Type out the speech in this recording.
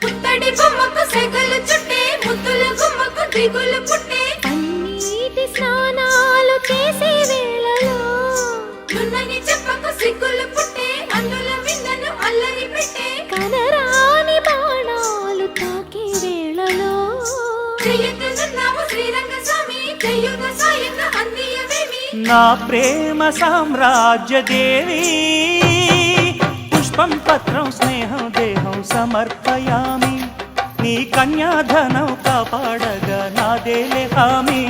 పుత్తడి బొమ్మకు సెగలు చుట్టే ముద్దుల గుమ్మకు దిగులు పుట్టే పన్నీటి స్నానాలు చేసే వేళలో నున్నని చెప్పకు సిగ్గులు పుట్టే అన్నుల విందను అల్లరి పెట్టే కనరాని బాణాలు తాకే వేళలో చెయ్యెత్తునున్నావు శ్రీరంగ స్వామి చెయ్యుగ సాయుగ అందియవేమి నా ప్రేమ సామ్రాజ్య దేవి పుష్పం పత్రం స్నేహం దేహం సమర్పయామి నీ కన్యాధనం కాపాడగా నాదేలే హామీ